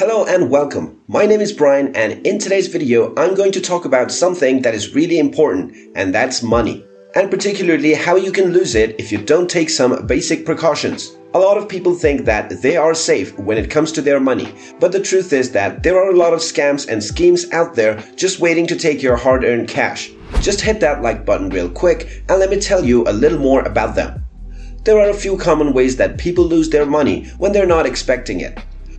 Hello and welcome. My name is Brian, and in today's video I'm going to talk about something that is really important, and that's money. And particularly how you can lose it if you don't take some basic precautions. A lot of people think that they are safe when it comes to their money, but the truth is that there are a lot of scams and schemes out there just waiting to take your hard-earned cash. Just hit that like button real quick and let me tell you a little more about them. There are a few common ways that people lose their money when they're not expecting it.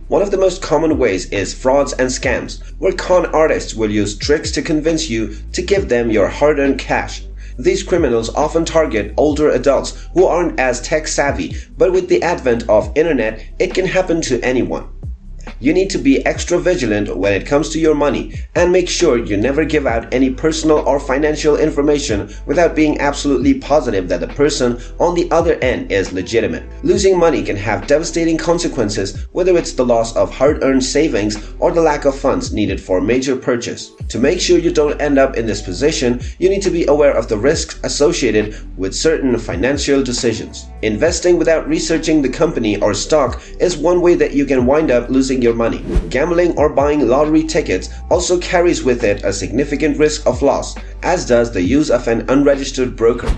One of the most common ways is frauds and scams, where con artists will use tricks to convince you to give them your hard-earned cash. These criminals often target older adults who aren't as tech-savvy, but with the advent of internet, it can happen to anyone. You need to be extra vigilant when it comes to your money and make sure you never give out any personal or financial information without being absolutely positive that the person on the other end is legitimate. Losing money can have devastating consequences, whether it's the loss of hard-earned savings or the lack of funds needed for a major purchase. To make sure you don't end up in this position, you need to be aware of the risks associated with certain financial decisions. Investing without researching the company or stock is one way that you can wind up losing your money. Gambling or buying lottery tickets also carries with it a significant risk of loss, as does the use of an unregistered broker.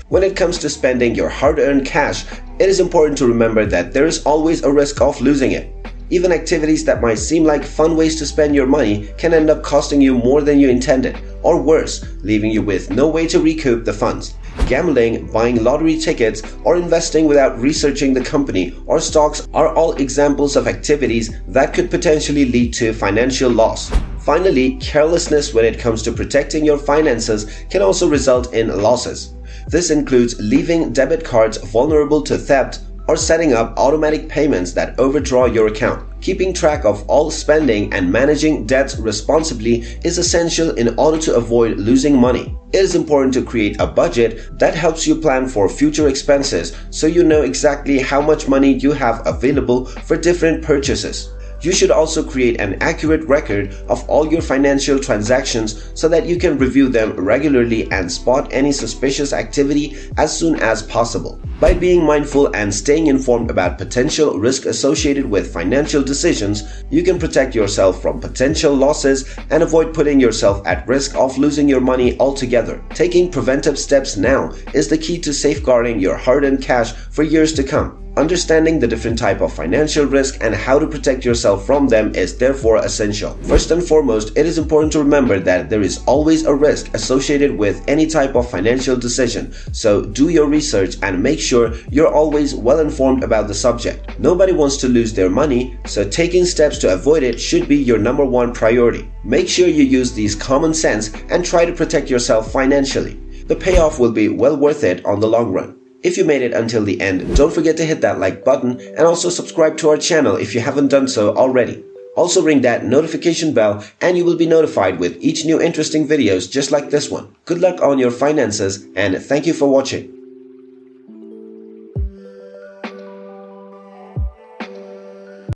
When it comes to spending your hard-earned cash, it is important to remember that there is always a risk of losing it. Even activities that might seem like fun ways to spend your money can end up costing you more than you intended, or worse, leaving you with no way to recoup the funds. Gambling, buying lottery tickets, or investing without researching the company or stocks are all examples of activities that could potentially lead to financial loss. Finally, carelessness when it comes to protecting your finances can also result in losses. This includes leaving debit cards vulnerable to theft or setting up automatic payments that overdraw your account. Keeping track of all spending and managing debts responsibly is essential in order to avoid losing money. It is important to create a budget that helps you plan for future expenses so you know exactly how much money you have available for different purchases. You should also create an accurate record of all your financial transactions so that you can review them regularly and spot any suspicious activity as soon as possible. By being mindful and staying informed about potential risk associated with financial decisions, you can protect yourself from potential losses and avoid putting yourself at risk of losing your money altogether. Taking preventive steps now is the key to safeguarding your hard-earned cash for years to come. Understanding the different type of financial risk and how to protect yourself from them is therefore essential. First and foremost, it is important to remember that there is always a risk associated with any type of financial decision, so do your research and make sure you're always well informed about the subject. Nobody wants to lose their money, so taking steps to avoid it should be your number one priority. Make sure you use these common sense and try to protect yourself financially. The payoff will be well worth it on the long run. If you made it until the end, don't forget to hit that like button and also subscribe to our channel if you haven't done so already. Also ring that notification bell and you will be notified with each new interesting videos just like this one. Good luck on your finances and thank you for watching.